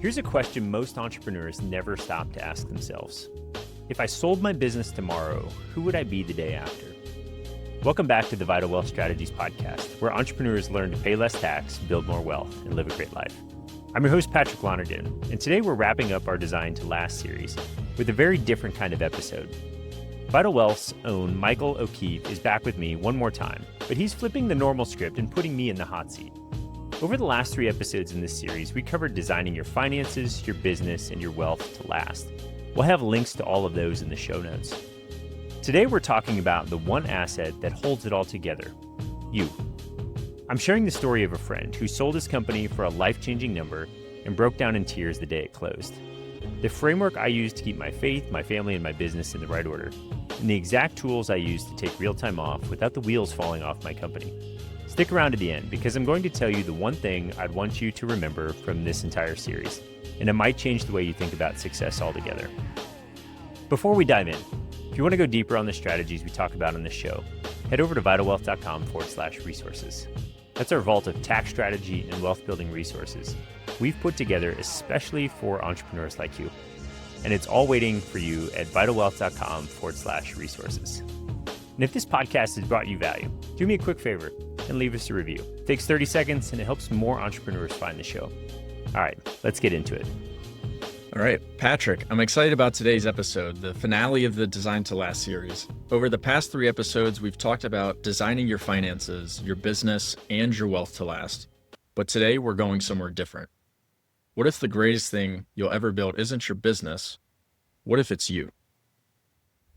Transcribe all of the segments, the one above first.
Here's a question most entrepreneurs never stop to ask themselves. If I sold my business tomorrow, who would I be the day after? Welcome back to the Vital Wealth Strategies podcast, where entrepreneurs learn to pay less tax, build more wealth, and live a great life. I'm your host, Patrick Lonergan, and today we're wrapping up our Design to Last series with a very different kind of episode. Vital Wealth's own Michael O'Keefe is back with me one more time, but he's flipping the normal script and putting me in the hot seat. Over the last 3 episodes in this series, we covered designing your finances, your business, and your wealth to last. We'll have links to all of those in the show notes. Today, we're talking about the one asset that holds it all together, you. I'm sharing the story of a friend who sold his company for a life-changing number and broke down in tears the day it closed. The framework I use to keep my faith, my family, and my business in the right order, and the exact tools I use to take real time off without the wheels falling off my company. Stick around to the end because I'm going to tell you the one thing I'd want you to remember from this entire series, and it might change the way you think about success altogether. Before we dive in, if you want to go deeper on the strategies we talk about on this show, head over to vitalwealth.com/resources. That's our vault of tax strategy and wealth building resources we've put together especially for entrepreneurs like you. And it's all waiting for you at vitalwealth.com/resources. And if this podcast has brought you value, do me a quick favor and leave us a review. It takes 30 seconds and it helps more entrepreneurs find the show. All right, let's get into it. All right, Patrick, I'm excited about today's episode, the finale of the Design to Last series. Over the past 3 episodes, we've talked about designing your finances, your business, and your wealth to last. But today we're going somewhere different. What if the greatest thing you'll ever build isn't your business? What if it's you?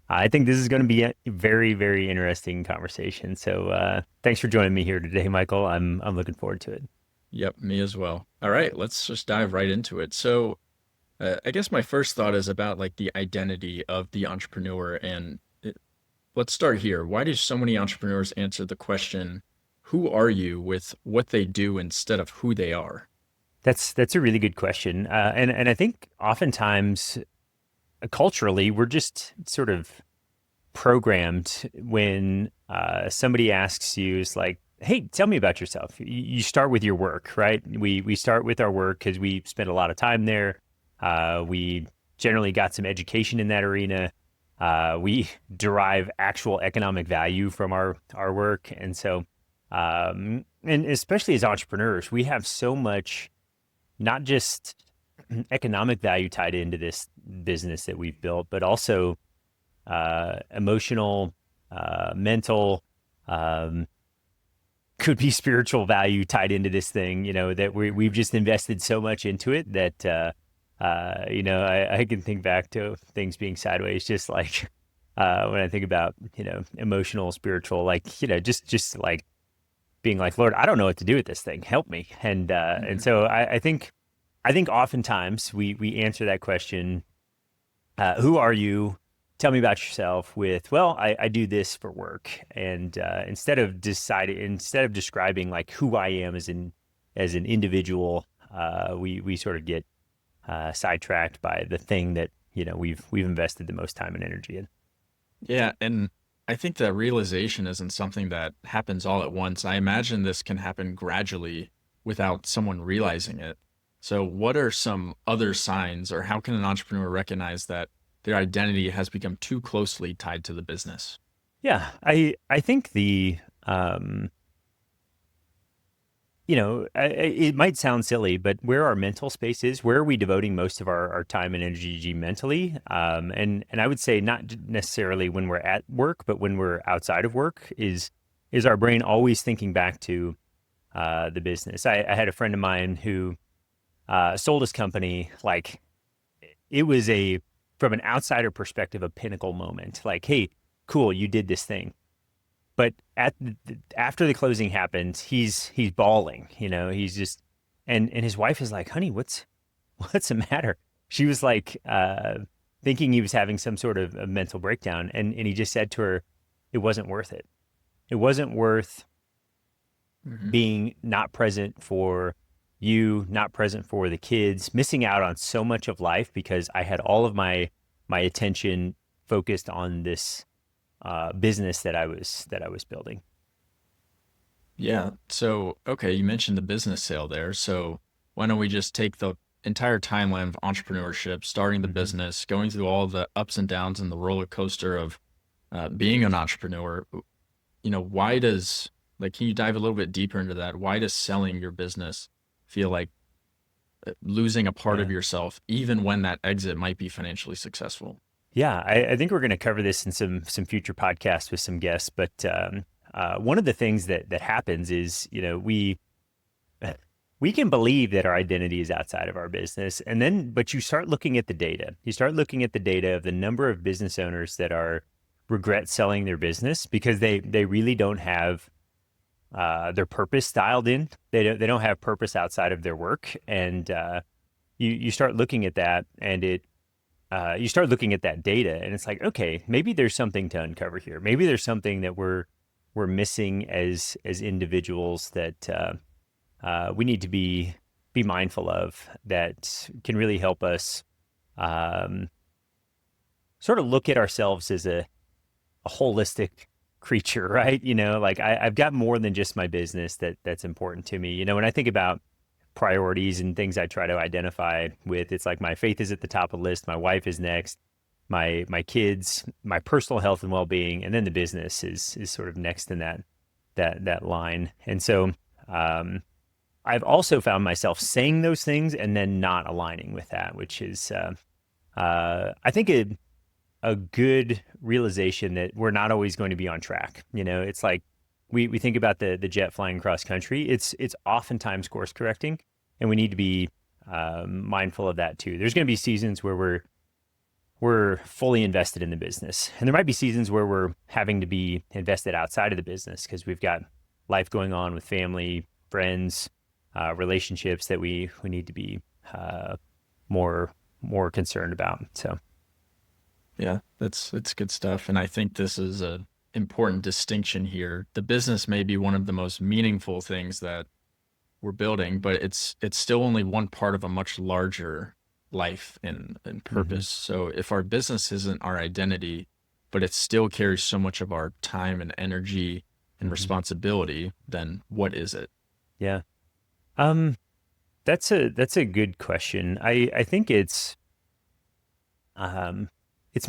I think this is going to be a very, very interesting conversation. So thanks for joining me here today, Michael. I'm looking forward to it. Yep, me as well. All right, let's just dive right into it. So I guess my first thought is about like the identity of the entrepreneur. And let's start here. Why do so many entrepreneurs answer the question, who are you, with what they do instead of who they are? That's a really good question. And I think oftentimes culturally, we're just sort of programmed when somebody asks you, it's like, hey, tell me about yourself. You start with your work, right? We start with our work because we spend a lot of time there. We generally got some education in that arena. We derive actual economic value from our work. And so, and especially as entrepreneurs, we have so much, not just economic value tied into this business that we've built, but also emotional, mental, could be spiritual value tied into this thing, that we've just invested so much into it that, I can think back to things being sideways, just like when I think about, emotional, spiritual, like, just like being like, Lord, I don't know what to do with this thing. Help me. And so I think oftentimes we answer that question, who are you? Tell me about yourself with, well, I do this for work. And instead of describing like who I am as an individual, we sort of get sidetracked by the thing that, we've invested the most time and energy in. Yeah. And I think that realization isn't something that happens all at once. I imagine this can happen gradually without someone realizing it. So what are some other signs, or how can an entrepreneur recognize that their identity has become too closely tied to the business? Yeah, I think it might sound silly, but where our mental space is, where are we devoting most of our time and energy mentally? And I would say not necessarily when we're at work, but when we're outside of work, is our brain always thinking back to the business. I had a friend of mine who sold his company. Like, it was from an outsider perspective, a pinnacle moment. Like, hey, cool, you did this thing. But after the closing happened, he's bawling. He's just, and his wife is like, honey, what's the matter? She was like thinking he was having some sort of a mental breakdown, and he just said to her, it wasn't worth it. It wasn't worth being not present for you, not present for the kids, missing out on so much of life because I had all of my attention focused on this business that I was building. Yeah. So, okay, you mentioned the business sale there. So why don't we just take the entire timeline of entrepreneurship, starting the business, going through all the ups and downs and the roller coaster of being an entrepreneur, why does, like, can you dive a little bit deeper into that? Why does selling your business feel like losing a part of Yeah. yourself, even when that exit might be financially successful? Yeah, I think we're going to cover this in some future podcasts with some guests. But one of the things that happens is, we can believe that our identity is outside of our business, but you start looking at the data. You start looking at the data of the number of business owners that regret selling their business because they really don't have their purpose dialed in. They don't have purpose outside of their work, and you start looking at that, and you start looking at that data, and it's like, okay, maybe there's something to uncover here. Maybe there's something that we're missing as individuals that we need to be mindful of, that can really help us sort of look at ourselves as a holistic creature, right? Like I've got more than just my business that's important to me. When I think about priorities and things I try to identify with, it's like my faith is at the top of the list, my wife is next, my kids, my personal health and well-being, and then the business is sort of next in that line. And so I've also found myself saying those things and then not aligning with that, which is I think a good realization that we're not always going to be on track. It's like we think about the jet flying across country. It's oftentimes course correcting, and we need to be mindful of that too. There's going to be seasons where we're fully invested in the business, and there might be seasons where we're having to be invested outside of the business because we've got life going on with family, friends, relationships that we need to be more concerned about. So. Yeah, that's good stuff. And I think this is a important distinction here. The business may be one of the most meaningful things that we're building, but it's still only one part of a much larger life and purpose. So if our business isn't our identity, but it still carries so much of our time and energy and responsibility, then what is it? Yeah. That's a good question. I think it's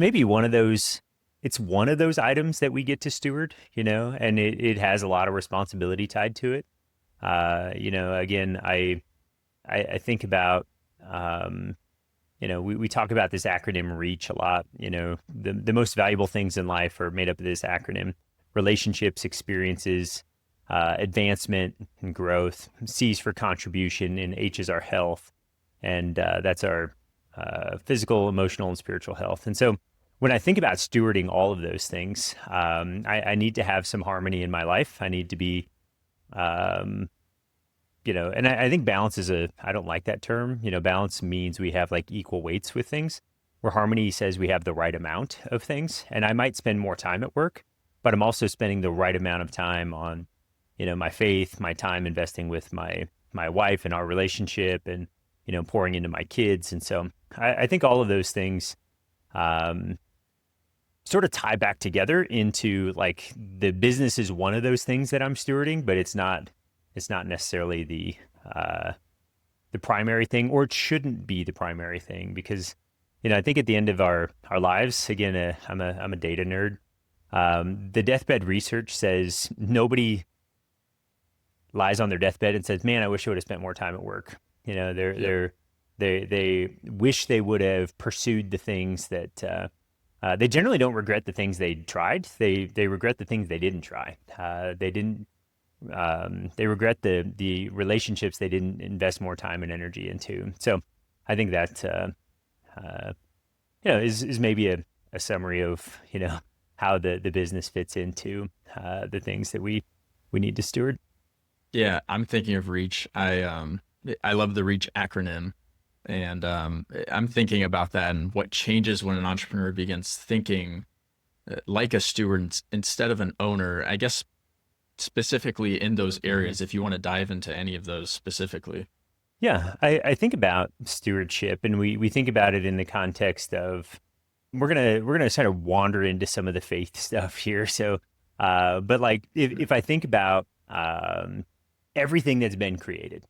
maybe one of those items that we get to steward, and it has a lot of responsibility tied to it. Again, I think about, we talk about this acronym REACH a lot. The most valuable things in life are made up of this acronym: relationships, experiences, advancement and growth. C is for contribution, and H is our health. And that's our physical, emotional, and spiritual health. And so when I think about stewarding all of those things, I need to have some harmony in my life. I need to be, and I think balance I don't like that term. Balance means we have like equal weights with things, where harmony says we have the right amount of things. And I might spend more time at work, but I'm also spending the right amount of time on, my faith, my time investing with my wife and our relationship, and, pouring into my kids. And so I think all of those things sort of tie back together into, like, the business is one of those things that I'm stewarding, but it's not necessarily the primary thing, or it shouldn't be the primary thing, because, I think at the end of our lives, again, I'm a data nerd. The deathbed research says nobody lies on their deathbed and says, "Man, I wish I would have spent more time at work." They wish they would have pursued the things that they generally don't regret the things they tried. They regret the things they didn't try. They regret the relationships they didn't invest more time and energy into. So I think that is maybe a summary of how the business fits into the things that we need to steward. Yeah, I'm thinking of REACH. I love the REACH acronym, and I'm thinking about that and what changes when an entrepreneur begins thinking like a steward instead of an owner. I guess specifically in those areas, if you want to dive into any of those specifically. Yeah, I think about stewardship, and we think about it in the context of, we're gonna kind of wander into some of the faith stuff here. So, but like if I think about everything that's been created,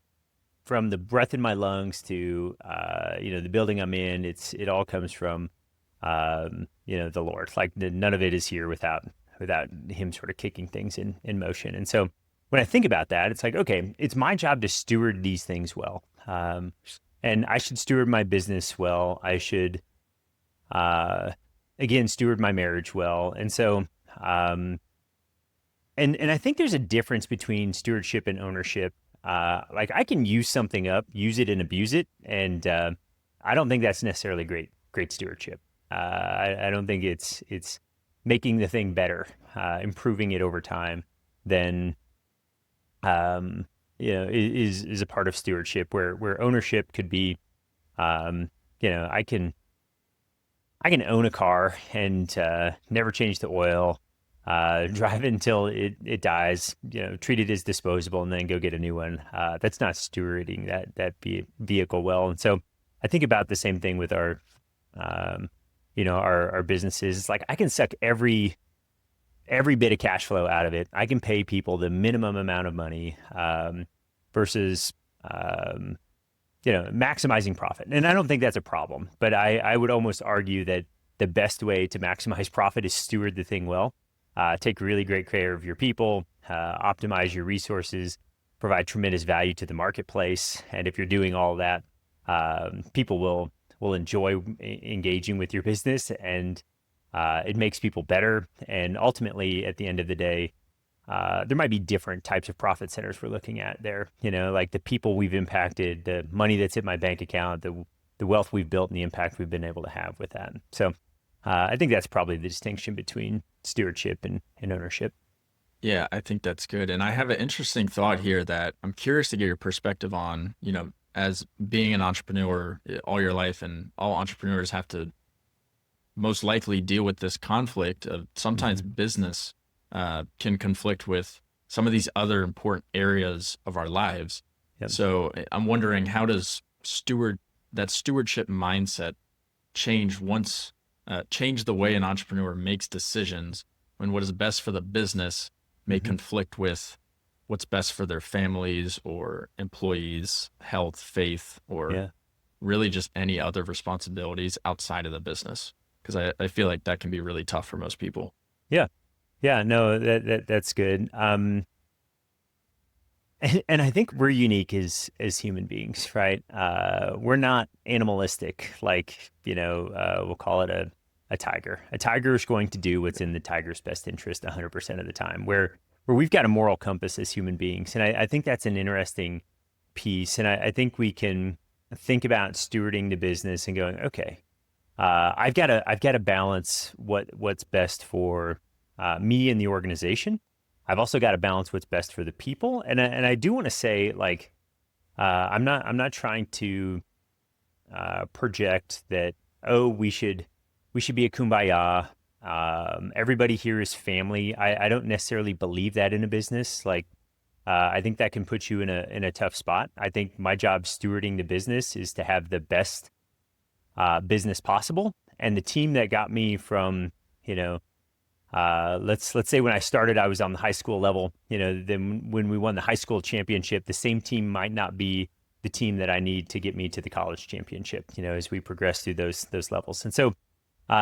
from the breath in my lungs to the building I'm in, it all comes from the Lord. Like none of it is here without him sort of kicking things in motion. And so when I think about that, it's like, okay, it's my job to steward these things well. And I should steward my business well. I should, again, steward my marriage well. And so, and I think there's a difference between stewardship and ownership. Like I can use something up, use it and abuse it. And I don't think that's necessarily great stewardship. I don't think it's making the thing better, improving it over time, then is a part of stewardship. Where ownership could be, I can own a car and never change the oil, drive it until it dies, treat it as disposable, and then go get a new one. That's not stewarding that vehicle well. And so I think about the same thing with our businesses. It's like I can suck every bit of cash flow out of it. I can pay people the minimum amount of money versus maximizing profit. And I don't think that's a problem, but I would almost argue that the best way to maximize profit is steward the thing well. Take really great care of your people, optimize your resources, provide tremendous value to the marketplace. And if you're doing all that, people will enjoy engaging with your business, and it makes people better. And ultimately, at the end of the day, there might be different types of profit centers we're looking at there. Like the people we've impacted, the money that's in my bank account, the wealth we've built, and the impact we've been able to have with that. So I think that's probably the distinction between stewardship and ownership. Yeah, I think that's good. And I have an interesting thought here that I'm curious to get your perspective on, as being an entrepreneur all your life, and all entrepreneurs have to most likely deal with this conflict of sometimes business can conflict with some of these other important areas of our lives. Yep. So I'm wondering, how does that stewardship mindset change the way an entrepreneur makes decisions when what is best for the business may conflict with what's best for their families or employees' health, faith, or really just any other responsibilities outside of the business? Because I feel like that can be really tough for most people. Yeah, no, that's good. And I think we're unique as human beings, right? We're not animalistic, like, we'll call it a tiger. A tiger is going to do what's in the tiger's best interest 100% of the time, where we've got a moral compass as human beings. And I think that's an interesting piece. And I think we can think about stewarding the business and going, okay, I've got to balance what's best for me and the organization. I've also got to balance what's best for the people. And I do want to say, like, I'm not trying to project that, we should be a kumbaya. Everybody here is family. I don't necessarily believe that in a business. Like, I think that can put you in a tough spot. I think my job stewarding the business is to have the best business possible. And the team that got me from, let's say when I started, I was on the high school level. Then when we won the high school championship, the same team might not be the team that I need to get me to the college championship, as we progress through those levels. And so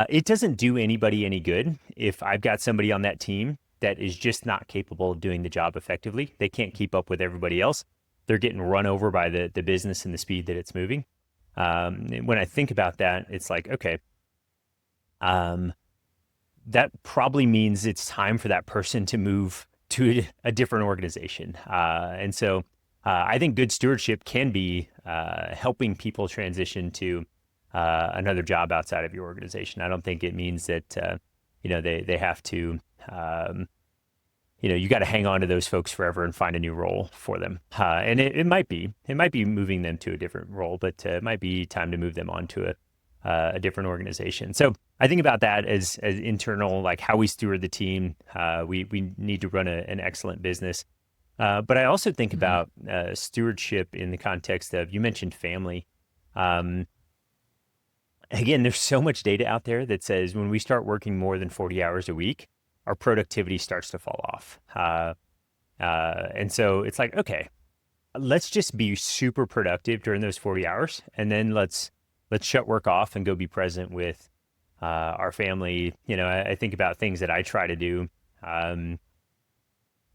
it doesn't do anybody any good if I've got somebody on that team that is just not capable of doing the job effectively. They can't keep up with everybody else. They're getting run over by the business and the speed that it's moving. When I think about that, it's like, okay, that probably means it's time for that person to move to a different organization. And so I think good stewardship can be helping people transition to another job outside of your organization. I don't think it means that, they have to, you got to hang on to those folks forever and find a new role for them. And it might be moving them to a different role, but it might be time to move them on to a different organization. So I think about that as internal, like how we steward the team. We need to run an excellent business. But I also think about stewardship in the context of, you mentioned family. Again, there's so much data out there that says when we start working more than 40 hours a week, our productivity starts to fall off. And so it's like, okay, let's just be super productive during those 40 hours. And then let's shut work off and go be present with our family. I think about things that I try to do.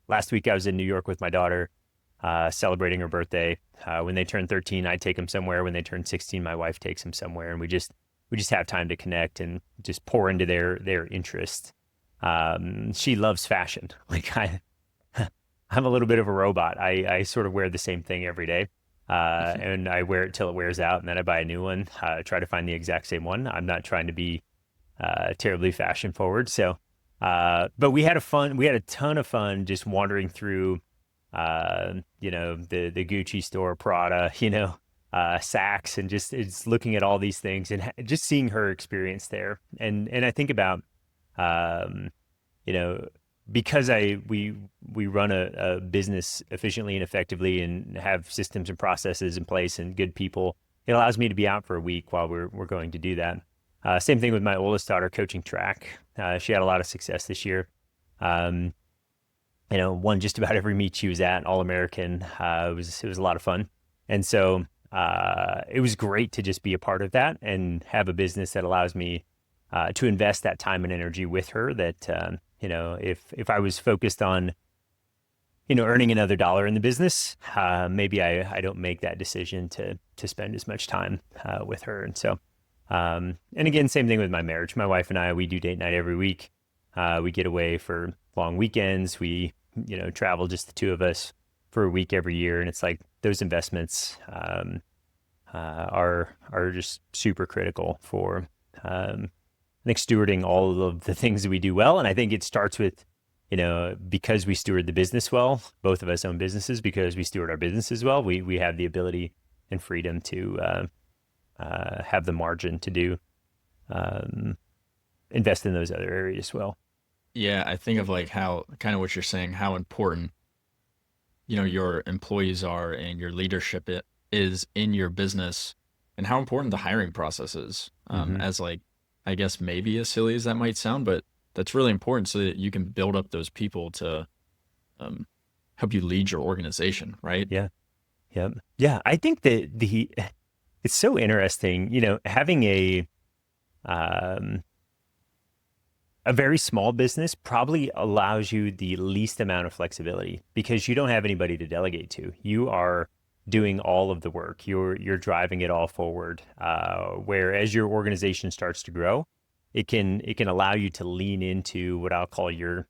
Last week I was in New York with my daughter, celebrating her birthday. When they turn 13, I take them somewhere. When they turn 16, my wife takes them somewhere, and we just have time to connect and just pour into their interest. She loves fashion. Like I'm a little bit of a robot. I sort of wear the same thing every day, and I wear it till it wears out, and then I buy a new one. Try to find the exact same one. I'm not trying to be terribly fashion forward. So, but we had a ton of fun just wandering through, the Gucci store, Prada, Saks, and just looking at all these things and just seeing her experience there. And I think about, because we run a business efficiently and effectively and have systems and processes in place and good people, it allows me to be out for a week while we're going to do that. Same thing with my oldest daughter coaching track. She had a lot of success this year. Won just about every meet she was at, All-American. It was a lot of fun. And so it was great to just be a part of that and have a business that allows me to invest that time and energy with her that, if I was focused on, earning another dollar in the business, maybe I don't make that decision to spend as much time with her. And so, and again, same thing with my marriage. My wife and I, we do date night every week. We get away for long weekends. We, travel just the two of us for a week every year. And it's like those investments are just super critical for, I think, stewarding all of the things that we do well. And I think it starts with, because we steward the business well, both of us own businesses, because we steward our businesses well, we have the ability and freedom to have the margin to do invest in those other areas as well. Yeah, I think of like how kind of what you're saying, how important, your employees are and your leadership is in your business, and how important the hiring process is. As like, I guess maybe as silly as that might sound, but that's really important so that you can build up those people to help you lead your organization, right? Yeah. Yep. Yeah. I think that it's so interesting, having a very small business probably allows you the least amount of flexibility because you don't have anybody to delegate to. You are doing all of the work. You're driving it all forward. Whereas your organization starts to grow, it can allow you to lean into what I'll call your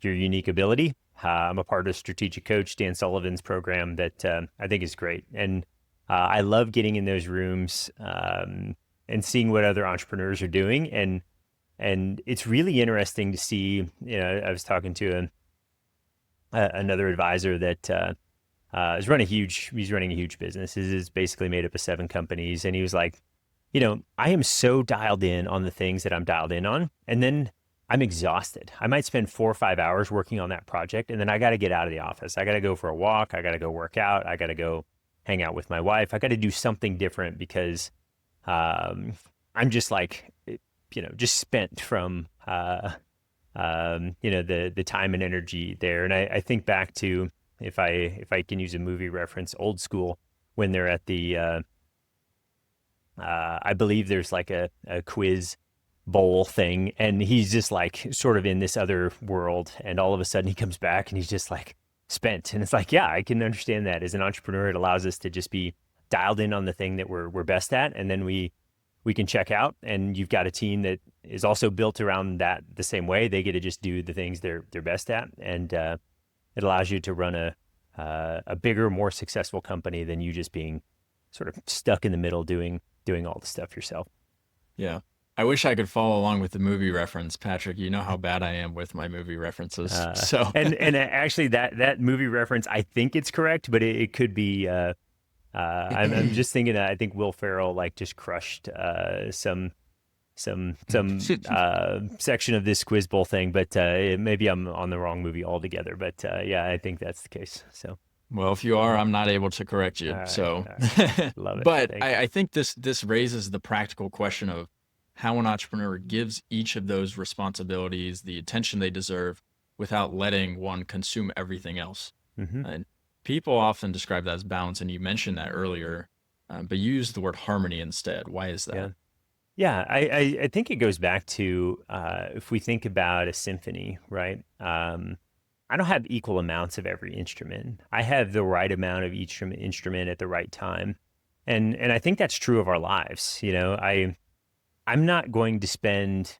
unique ability. I'm a part of Strategic Coach Dan Sullivan's program that I think is great, and I love getting in those rooms and seeing what other entrepreneurs are doing, and it's really interesting to see. I was talking to another advisor that he's running a huge business. His is basically made up of 7 companies, and he was like, I am so dialed in on the things that I'm dialed in on, and then I'm exhausted. I might spend 4 or 5 hours working on that project, and then I got to get out of the office. I got to go for a walk. I got to go work out. I got to go hang out with my wife. I got to do something different because I'm just like, just spent from, the time and energy there. And I think back to, if I can use a movie reference, Old School, when they're at the, I believe there's like a quiz bowl thing, and he's just like sort of in this other world, and all of a sudden he comes back and he's just like spent. And it's like, yeah, I can understand that. As an entrepreneur, it allows us to just be dialed in on the thing that we're best at, and then we can check out, and you've got a team that is also built around that the same way. They get to just do the things they're best at, and it allows you to run a bigger, more successful company than you just being sort of stuck in the middle doing all the stuff yourself. Yeah. I wish I could follow along with the movie reference, Patrick. You know how bad I am with my movie references. So and actually that movie reference, I think it's correct, but it could be. I'm just thinking that I think Will Ferrell like just crushed some section of this quiz bowl thing, but maybe I'm on the wrong movie altogether. But yeah, I think that's the case. So. Well, if you are, I'm not able to correct you. Right, so, love it. But I think this raises the practical question of how an entrepreneur gives each of those responsibilities the attention they deserve without letting one consume everything else. Mm-hmm. And People often describe that as balance, and you mentioned that earlier, but you use the word harmony instead. Why is Yeah. that? Yeah, I think it goes back to if we think about a symphony, right? I don't have equal amounts of every instrument. I have the right amount of each instrument at the right time, and I think that's true of our lives. I'm not going to spend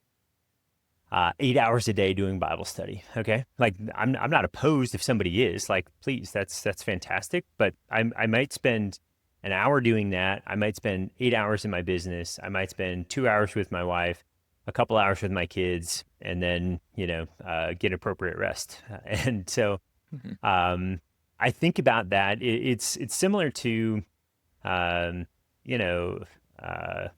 8 hours a day doing Bible study. Okay, like I'm not opposed if somebody is like, please, that's fantastic. But I might spend an hour doing that. I might spend 8 hours in my business. I might spend 2 hours with my wife, a couple hours with my kids, and then get appropriate rest. And so Mhm. I think about that. It's similar to you know. Uh,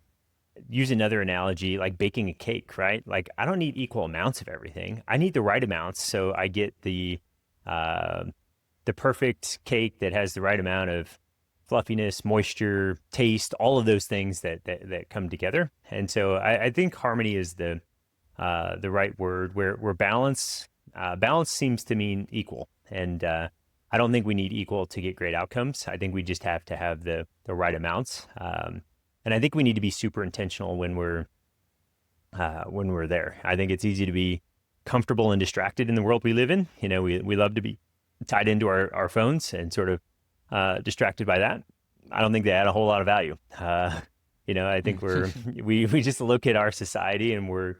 use another analogy like baking a cake, right? Like I don't need equal amounts of everything. I need the right amounts so I get uh, the perfect cake that has the right amount of fluffiness, moisture, taste, all of those things that come together. And so I think harmony is the right word. Where balance seems to mean equal, and I don't think we need equal to get great outcomes. I think we just have to have the right amounts. And I think we need to be super intentional when we're there. I think it's easy to be comfortable and distracted in the world we live in. We love to be tied into our phones and sort of distracted by that. I don't think they add a whole lot of value. I think we just look at our society and we're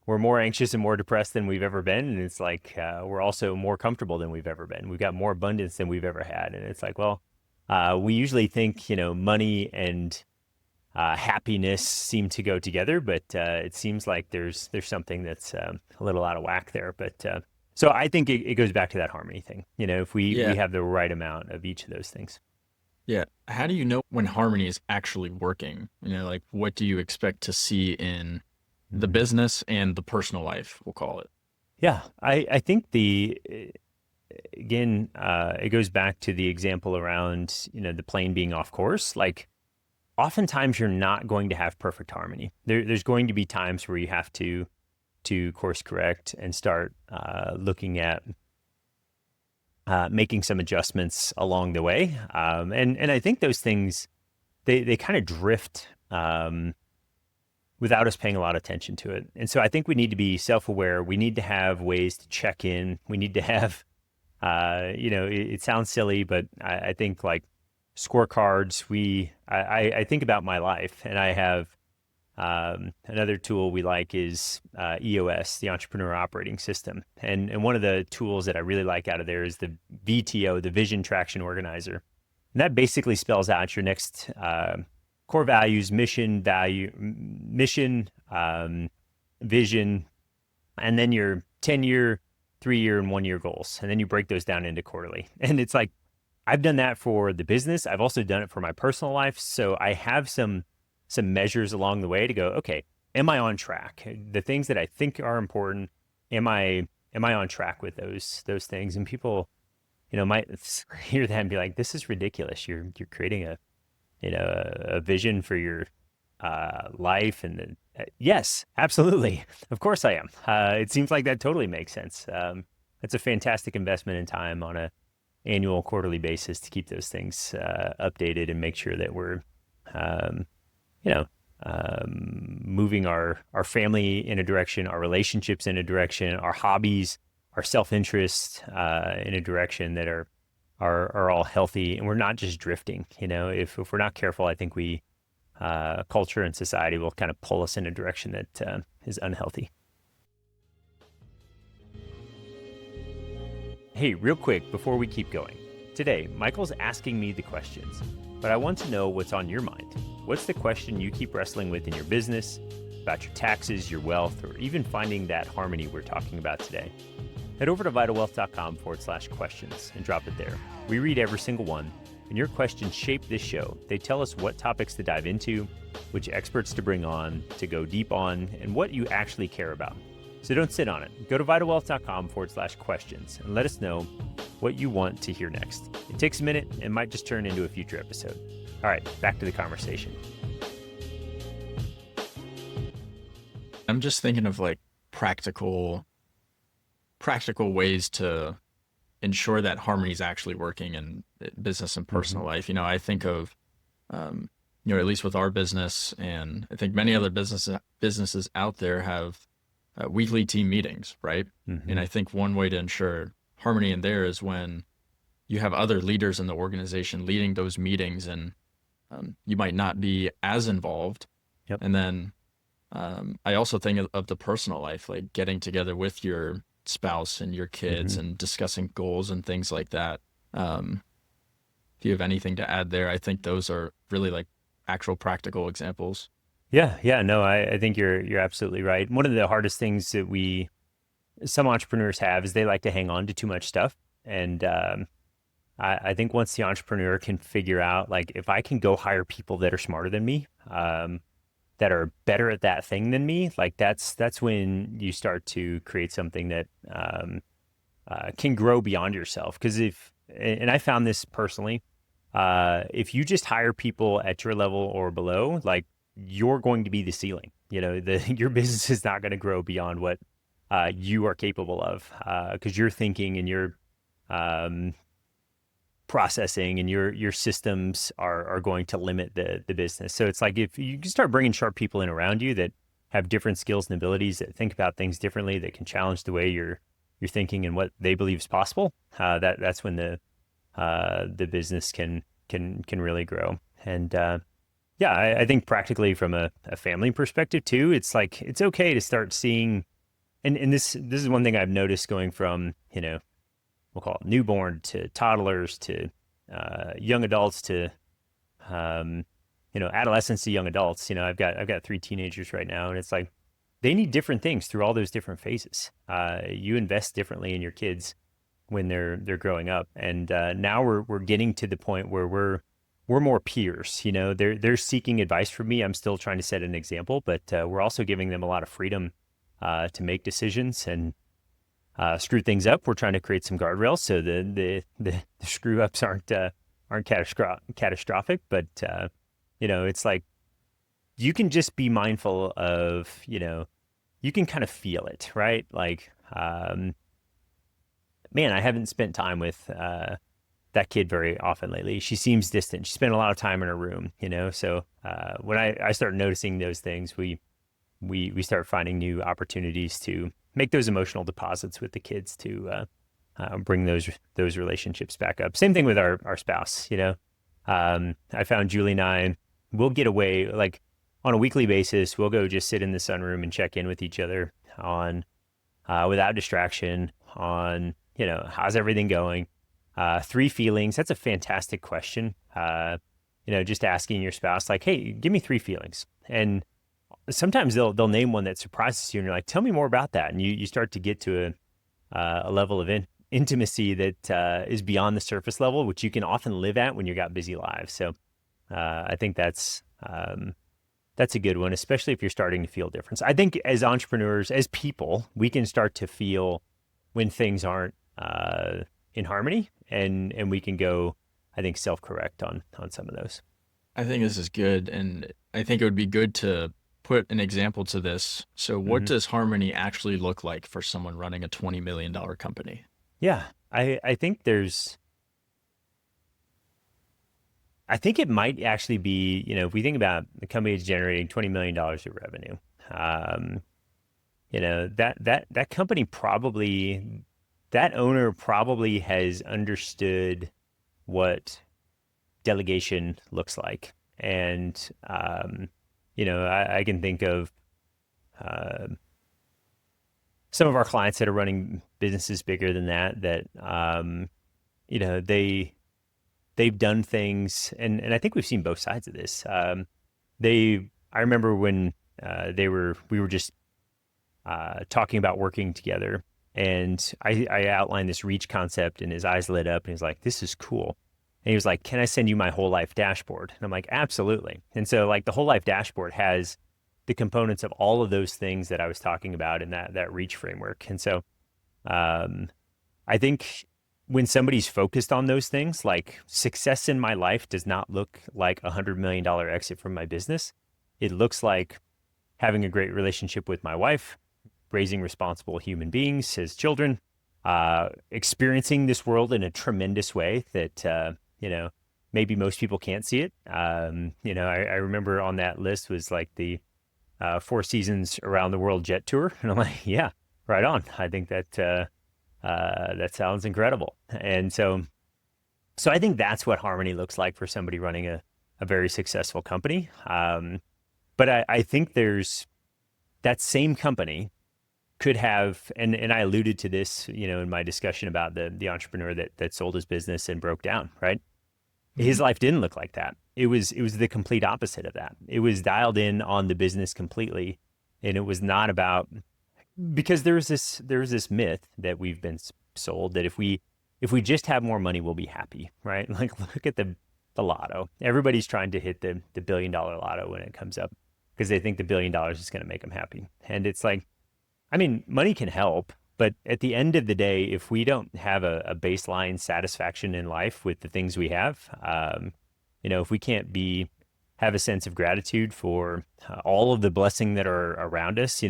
more anxious and more depressed than we've ever been, and it's like we're also more comfortable than we've ever been. We've got more abundance than we've ever had, and it's like, well, we usually think money and happiness seem to go together, but it seems like there's something that's a little out of whack there. But so I think it goes back to that harmony thing. If we Yeah. have the right amount of each of those things. Yeah. How do you know when harmony is actually working? Like what do you expect to see in the Mhm. business and the personal life, we'll call it? Yeah, I think again it goes back to the example around the plane being off course. Like oftentimes you're not going to have perfect harmony. There's going to be times where you have to course correct and start looking at making some adjustments along the way. And I think those things they kind of drift without us paying a lot of attention to it. And so I think we need to be self-aware. We need to have ways to check in. We need to have it sounds silly, but I think like scorecards. I think about my life, and I have another tool we like is EOS, the Entrepreneur Operating System, and one of the tools that I really like out of there is the VTO, the Vision Traction Organizer, and that basically spells out your next core values, mission, vision, and then your 10-year, 3-year, and 1-year goals, and then you break those down into quarterly, and it's like I've done that for the business. I've also done it for my personal life. So I have some measures along the way to go, okay, am I on track? The things that I think are important, am I on track with those things? And people, might hear that and be like, this is ridiculous. You're creating a vision for your life. And yes, absolutely. Of course I am. It seems like that totally makes sense. It's a fantastic investment in time on a annual, quarterly basis to keep those things updated and make sure that we're, moving our family in a direction, our relationships in a direction, our hobbies, our self-interest in a direction that are all healthy, and we're not just drifting. If we're not careful, I think culture and society will kind of pull us in a direction that is unhealthy. Hey, real quick before we keep going. Today, Michael's asking me the questions, but I want to know what's on your mind. What's the question you keep wrestling with in your business, about your taxes, your wealth, or even finding that harmony we're talking about today? Head over to vitalwealth.com/questions and drop it there. We read every single one, and your questions shape this show. They tell us what topics to dive into, which experts to bring on, to go deep on, and what you actually care about. So don't sit on it. Go to vitalwealth.com/questions and let us know what you want to hear next. It takes a minute and might just turn into a future episode. All right, back to the conversation. I'm just thinking of like practical ways to ensure that harmony is actually working in business and personal life. I think of, at least with our business, and I think many other businesses out there have weekly team meetings, right? And I think one way to ensure harmony in there is when you have other leaders in the organization leading those meetings, and you might not be as involved. Yep. And then I also think of the personal life, like getting together with your spouse and your kids and discussing goals and things like that. If you have anything to add there, I think those are really like actual practical examples. Yeah, no, I think you're absolutely right. One of the hardest things that some entrepreneurs have is they like to hang on to too much stuff. And I think once the entrepreneur can figure out, like, if I can go hire people that are smarter than me, that are better at that thing than me, like that's when you start to create something that can grow beyond yourself. Because and I found this personally, if you just hire people at your level or below, like, you're going to be the ceiling. Your business is not going to grow beyond what you are capable of, because your thinking and your processing and your systems are going to limit the business. So it's like, if you can start bringing sharp people in around you that have different skills and abilities, that think about things differently, that can challenge the way you're thinking and what they believe is possible, that's when the business can really grow. And I think practically from a family perspective too, it's like, it's okay to start seeing, and this is one thing I've noticed going from, we'll call it newborn to toddlers to young adults to adolescents to young adults. I've got 3 teenagers right now, and it's like they need different things through all those different phases. You invest differently in your kids when they're growing up, and now we're getting to the point where we're more peers. They're seeking advice from me. I'm still trying to set an example, but we're also giving them a lot of freedom to make decisions and screw things up. We're trying to create some guardrails so the screw ups aren't catastrophic. But it's like, you can just be mindful of, you can kind of feel it, right? Like, man, I haven't spent time with that kid very often lately. She seems distant. She spent a lot of time in her room, So when I start noticing those things, we start finding new opportunities to make those emotional deposits with the kids to bring those relationships back up. Same thing with our spouse. I found Julie and I, we'll get away, like, on a weekly basis. We'll go just sit in the sunroom and check in with each other on without distraction on, how's everything going. 3 feelings. That's a fantastic question. Just asking your spouse, like, hey, give me 3 feelings. And sometimes they'll name one that surprises you, and you're like, tell me more about that. And you start to get to a level of intimacy that is beyond the surface level, which you can often live at when you've got busy lives. So I think that's a good one, especially if you're starting to feel difference. I think as entrepreneurs, as people, we can start to feel when things aren't in harmony, and we can go, I think, self-correct on some of those. I think this is good, and I think it would be good to put an example to this. So what does harmony actually look like for someone running a $20 million company? Yeah, I think it might actually be, if we think about the company is generating $20 million of revenue, that company probably, that owner probably has understood what delegation looks like. And, I can think of some of our clients that are running businesses bigger than that, they've done things, and I think we've seen both sides of this. I remember when we were just talking about working together, and I outlined this reach concept, and his eyes lit up, and he's like, this is cool. And he was like, can I send you my whole life dashboard? And I'm like, absolutely. And so, like, the whole life dashboard has the components of all of those things that I was talking about in that reach framework. And so I think when somebody's focused on those things, like, success in my life does not look like $100 million exit from my business. It looks like having a great relationship with my wife, raising responsible human beings as children, experiencing this world in a tremendous way that, maybe most people can't see it. I remember on that list was like the 4 seasons around the world jet tour. And I'm like, yeah, right on. I think that sounds incredible. And so I think that's what harmony looks like for somebody running a very successful company. But I think there's that same company could have, and I alluded to this, in my discussion about the entrepreneur that sold his business and broke down, right? His life didn't look like that. It was the complete opposite of that. It was dialed in on the business completely. And it was not about, because there's this myth that we've been sold that if we just have more money, we'll be happy, right? Like, look at the lotto. Everybody's trying to hit the $1 billion lotto when it comes up because they think the $1 billion is going to make them happy. And it's like, I mean, money can help, but at the end of the day, if we don't have a baseline satisfaction in life with the things we have, if we can't have a sense of gratitude for all of the blessing that are around us,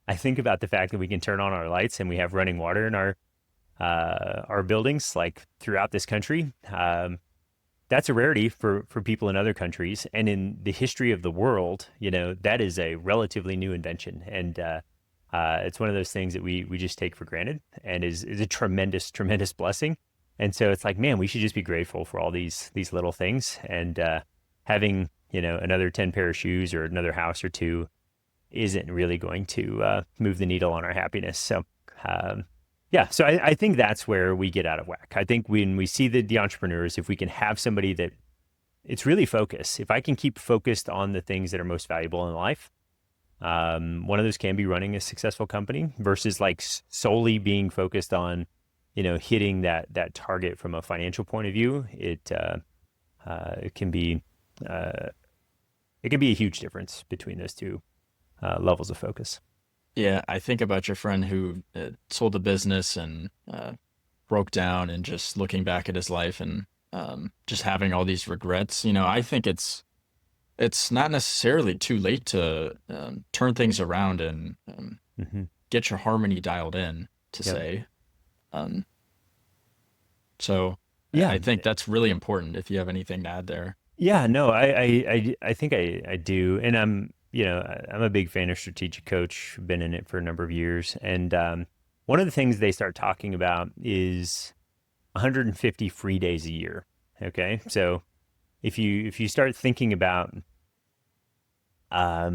I think about the fact that we can turn on our lights and we have running water in our buildings, like throughout this country. That's a rarity for people in other countries. And in the history of the world, that is a relatively new invention. And it's one of those things that we just take for granted and is a tremendous, tremendous blessing. And so it's like, man, we should just be grateful for all these little things. And having, another 10 pair of shoes or another house or two isn't really going to move the needle on our happiness. So, so I think that's where we get out of whack. I think when we see the entrepreneurs, if we can have somebody that it's really focused, if I can keep focused on the things that are most valuable in life, one of those can be running a successful company versus like solely being focused on, hitting that target from a financial point of view. It can be a huge difference between those two levels of focus. Yeah, I think about your friend who sold the business and broke down and just looking back at his life and just having all these regrets. I think it's not necessarily too late to turn things around and get your harmony dialed in, to say. So Yeah, I think that's really important if you have anything to add there. yeah, no, I think I do. And I'm a big fan of Strategic Coach, been in it for a number of years. And one of the things they start talking about is 150 free days a year. Okay. So if you start thinking about, the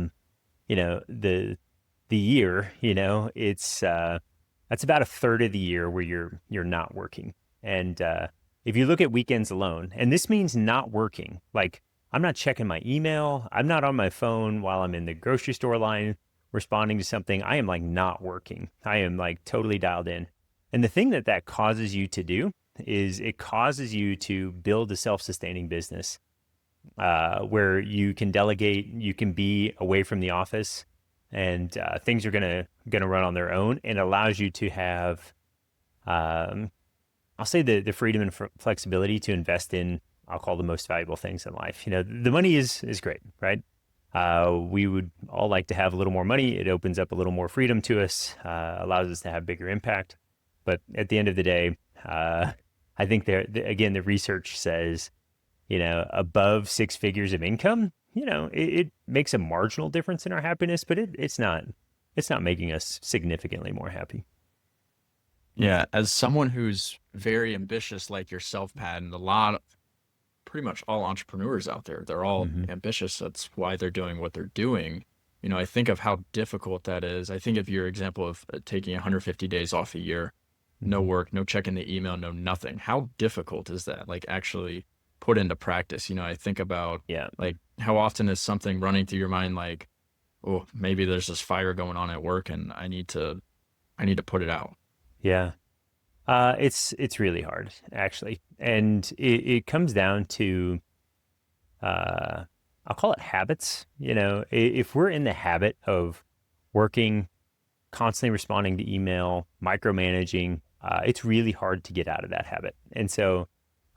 year, it's, that's about a third of the year where you're not working. And if you look at weekends alone, and this means not working, like I'm not checking my email, I'm not on my phone while I'm in the grocery store line responding to something. I am like not working. I am like totally dialed in. And the thing that causes you to do is it causes you to build a self-sustaining business where you can delegate, you can be away from the office, and things are gonna run on their own, and allows you to have, I'll say the freedom and flexibility to invest in, I'll call the most valuable things in life. The money is great, right? We would all like to have a little more money. It opens up a little more freedom to us, allows us to have bigger impact. But at the end of the day, I think again, the research says, above 6 figures of income, it makes a marginal difference in our happiness, but it's not making us significantly more happy. Yeah, as someone who's very ambitious like yourself, Pat, and pretty much all entrepreneurs out there, they're all ambitious. That's why they're doing what they're doing. I think of how difficult that is. I think of your example of taking 150 days off a year, no work, no checking the email, no nothing. How difficult is that? Like actually put into practice. I think about like how often is something running through your mind like, oh, maybe there's this fire going on at work and I need to put it out. Yeah. It's really hard, actually. And it comes down to, I'll call it habits. If we're in the habit of working, constantly responding to email, micromanaging, it's really hard to get out of that habit. And so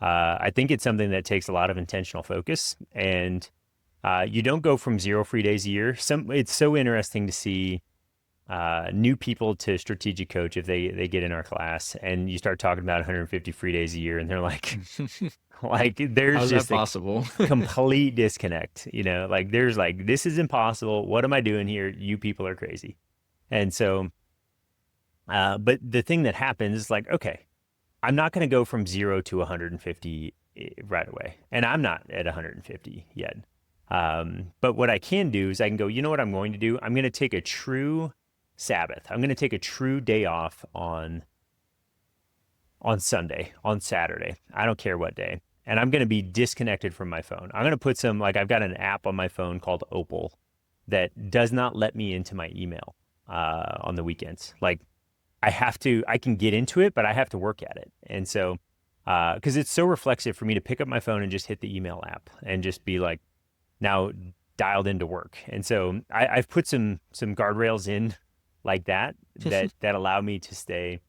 I think it's something that takes a lot of intentional focus, and you don't go from 0 free days a year. It's so interesting to see new people to strategic coach if they get in our class, and you start talking about 150 free days a year, and they're like, like there's How's that just a possible? complete disconnect, like there's like, this is impossible. What am I doing here? You people are crazy. And so, but the thing that happens is like, okay, I'm not going to go from 0 to 150 right away. And I'm not at 150 yet. But what I can do is I can go, you know what I'm going to do? I'm going to take a true Sabbath. I'm going to take a true day off on Sunday, on Saturday. I don't care what day. And I'm going to be disconnected from my phone. I'm going to put some, like, I've got an app on my phone called Opal that does not let me into my email on the weekends. Like, I can get into it, but I have to work at it. And so, because it's so reflexive for me to pick up my phone and just hit the email app and just be like, now dialed into work. And so I've put some guardrails in like that allow me to stay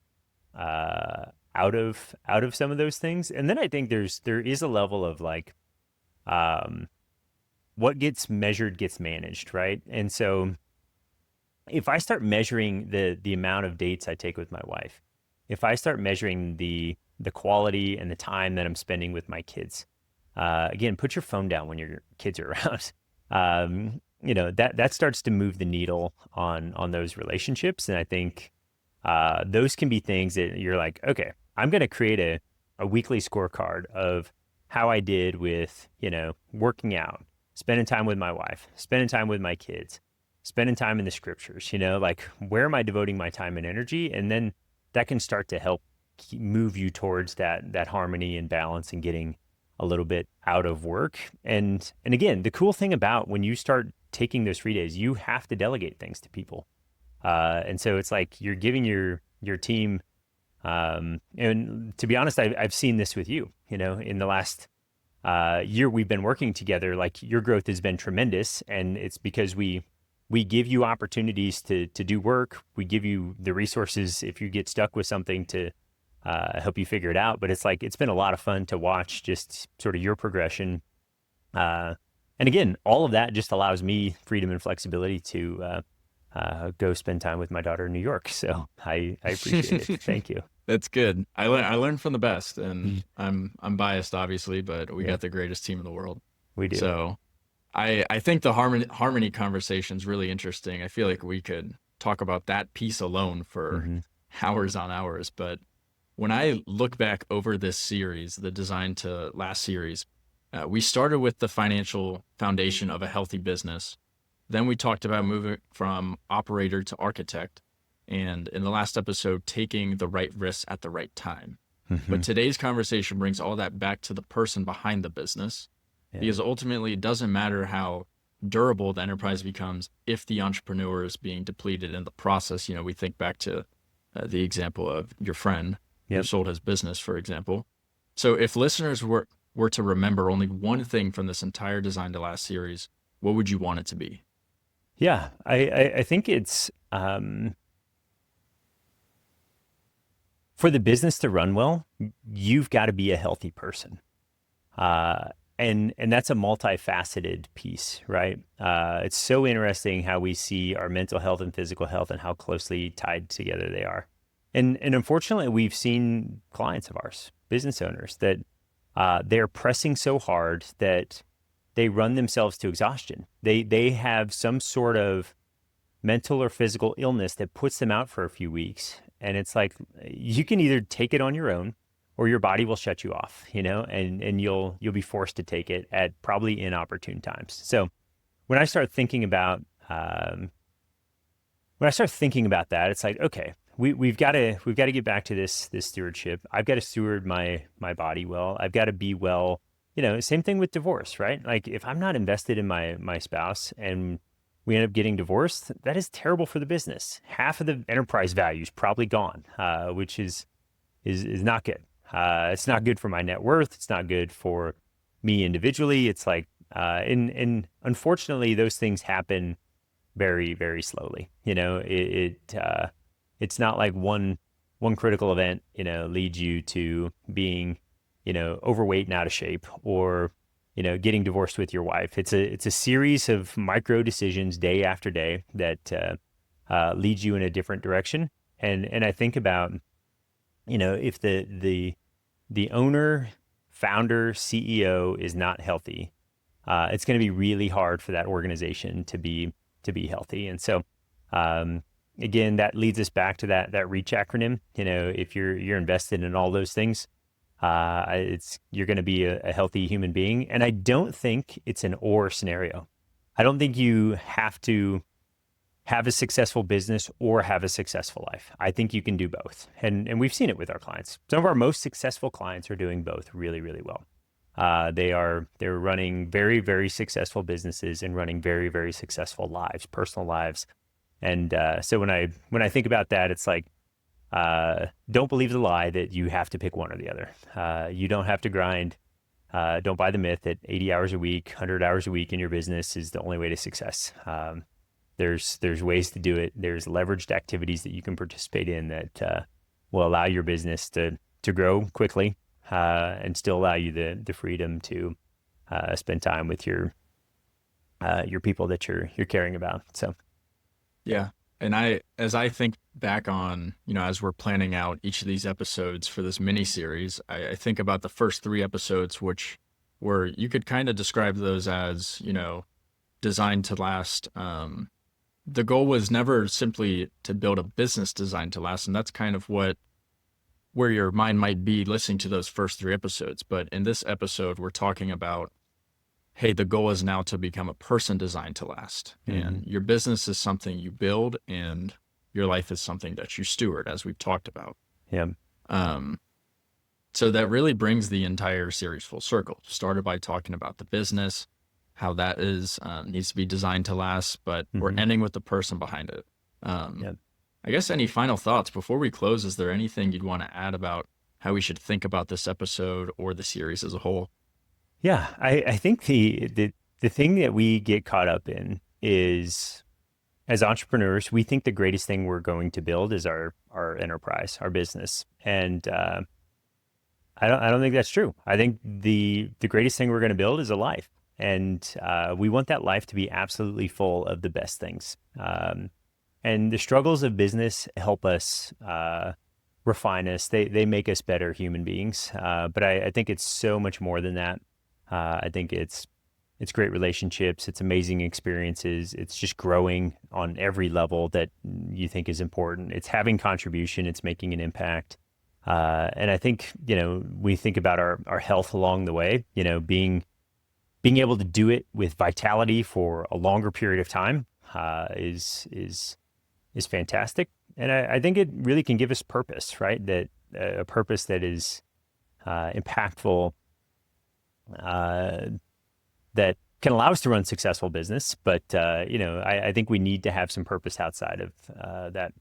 out of some of those things. And then I think there is a level of like, what gets measured gets managed, right? And so if I start measuring the amount of dates I take with my wife, if I start measuring the quality and the time that I'm spending with my kids, again, put your phone down when your kids are around. That starts to move the needle on those relationships. And I think those can be things that you're like, okay, I'm going to create a weekly scorecard of how I did with, working out, spending time with my wife, spending time with my kids, spending time in the scriptures, like where am I devoting my time and energy? And then that can start to help move you towards that harmony and balance and getting a little bit out of work. And again, the cool thing about when you start taking those free days, you have to delegate things to people. And so it's like you're giving your team, and to be honest, I've seen this with you, in the last year we've been working together, like your growth has been tremendous. And it's because we give you opportunities to do work. We give you the resources if you get stuck with something to help you figure it out. But it's like, it's been a lot of fun to watch just sort of your progression. And again, all of that just allows me freedom and flexibility to go spend time with my daughter in New York. So I appreciate it. Thank you. That's good. I learned from the best, and I'm biased obviously, but we got the greatest team in the world. We do. So I think the harmony conversation is really interesting. I feel like we could talk about that piece alone for hours on hours. But when I look back over this series, the Design to Last series, we started with the financial foundation of a healthy business. Then we talked about moving from operator to architect. And in the last episode, taking the right risks at the right time. But today's conversation brings all that back to the person behind the business. Yeah. Because ultimately, it doesn't matter how durable the enterprise becomes if the entrepreneur is being depleted in the process. We think back to the example of your friend who sold his business, for example. So if listeners were to remember only one thing from this entire Design to Last series, what would you want it to be? Yeah, I think it's for the business to run well, you've got to be a healthy person. And that's a multifaceted piece, right? It's so interesting how we see our mental health and physical health and how closely tied together they are. And unfortunately, we've seen clients of ours, business owners, that they're pressing so hard that they run themselves to exhaustion. They have some sort of mental or physical illness that puts them out for a few weeks. And it's like, you can either take it on your own or your body will shut you off, and you'll be forced to take it at probably inopportune times. So when I start thinking about that, it's like, okay, we've got to get back to this stewardship. I've got to steward my body well. I've got to be well. Same thing with divorce, right? Like if I'm not invested in my spouse and we end up getting divorced, that is terrible for the business. Half of the enterprise value is probably gone, which is not good. It's not good for my net worth. It's not good for me individually. It's like, and unfortunately, those things happen very, very slowly. It's not like one critical event, leads you to being, overweight and out of shape, or getting divorced with your wife. It's a series of micro decisions day after day that leads you in a different direction. And I think about, if the owner, founder, CEO is not healthy, it's going to be really hard for that organization to be healthy. And so, again, that leads us back to that REACH acronym. If you're invested in all those things, you're going to be a healthy human being. And I don't think it's an or scenario. I don't think you have to have a successful business or have a successful life. I think you can do both. And we've seen it with our clients. Some of our most successful clients are doing both really, really well. They're running very, very successful businesses and running very, very successful lives, personal lives. And so when I think about that, it's like, don't believe the lie that you have to pick one or the other. You don't have to grind. Don't buy the myth that 80 hours a week, 100 hours a week in your business is the only way to success. There's ways to do it. There's leveraged activities that you can participate in that will allow your business to grow quickly and still allow you the freedom to spend time with your people that you're caring about. So, yeah. And as I think back on, as we're planning out each of these episodes for this mini series, I think about the first 3 episodes, which were, you could kind of describe those as, designed to last. The goal was never simply to build a business designed to last. And that's kind of where your mind might be listening to those first 3 episodes. But in this episode, we're talking about, hey, the goal is now to become a person designed to last. Mm-hmm. And your business is something you build and your life is something that you steward, as we've talked about. Yeah. So that really brings the entire series full circle. Started by talking about the business, how that needs to be designed to last, but we're ending with the person behind it. I guess any final thoughts before we close? Is there anything you'd want to add about how we should think about this episode or the series as a whole? Yeah, I think the thing that we get caught up in is, as entrepreneurs, we think the greatest thing we're going to build is our enterprise, our business. And I don't think that's true. I think the greatest thing we're going to build is a life. And we want that life to be absolutely full of the best things. And the struggles of business help us refine us. They make us better human beings. But I think it's so much more than that. I think it's great relationships. It's amazing experiences. It's just growing on every level that you think is important. It's having contribution. It's making an impact. And I think, we think about our health along the way, being able to do it with vitality for a longer period of time is fantastic. And I think it really can give us purpose, right? That a purpose that is impactful, that can allow us to run successful business. But, I think we need to have some purpose outside of that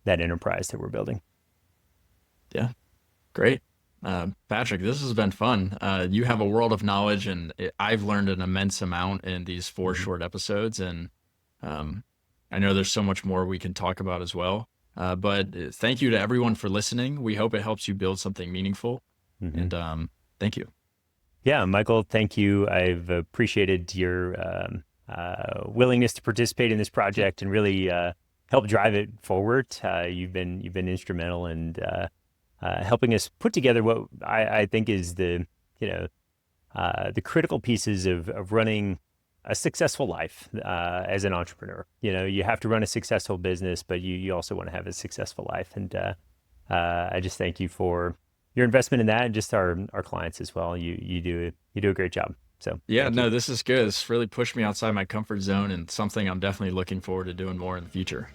enterprise that we're building. Yeah, great. Patrick, this has been fun. You have a world of knowledge, and I've learned an immense amount in these 4 short episodes. And I know there's so much more we can talk about as well. But thank you to everyone for listening. We hope it helps you build something meaningful. And thank you. Yeah, Michael, thank you. I've appreciated your willingness to participate in this project and really help drive it forward. You've been instrumental in helping us put together what I think is the critical pieces of running a successful life as an entrepreneur. You have to run a successful business, but you also want to have a successful life. And I just thank you for your investment in that, and just our clients as well. You do a great job. So yeah, no, this is good. It's really pushed me outside my comfort zone, and something I'm definitely looking forward to doing more in the future.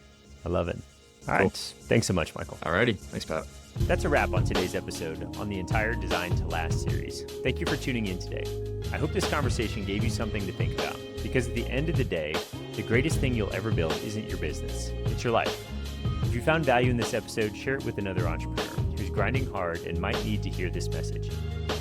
I love it. All right. Thanks so much, Michael. All righty. Thanks, Pat. That's a wrap on today's episode on the entire Design to Last series. Thank you for tuning in today. I hope this conversation gave you something to think about, because at the end of the day, the greatest thing you'll ever build isn't your business, it's your life. If you found value in this episode, share it with another entrepreneur who's grinding hard and might need to hear this message.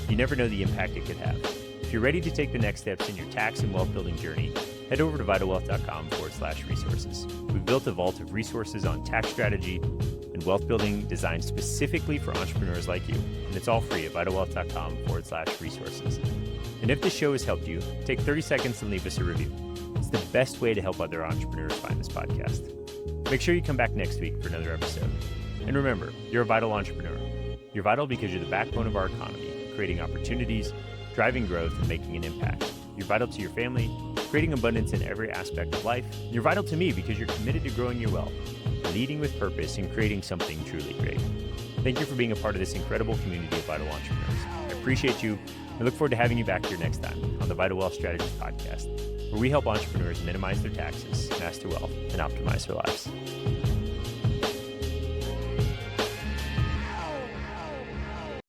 You never know the impact it could have. If you're ready to take the next steps in your tax and wealth building journey, head over to vitalwealth.com/resources. We've built a vault of resources on tax strategy and wealth building designed specifically for entrepreneurs like you. And it's all free at vitalwealth.com/resources. And if this show has helped you, take 30 seconds and leave us a review. It's the best way to help other entrepreneurs find this podcast. Make sure you come back next week for another episode. And remember, you're a vital entrepreneur. You're vital because you're the backbone of our economy, creating opportunities, driving growth, and making an impact. You're vital to your family, creating abundance in every aspect of life. You're vital to me because you're committed to growing your wealth, leading with purpose, and creating something truly great. Thank you for being a part of this incredible community of vital entrepreneurs. I appreciate you. I look forward to having you back here next time on the Vital Wealth Strategies podcast, where we help entrepreneurs minimize their taxes, master wealth, and optimize their lives.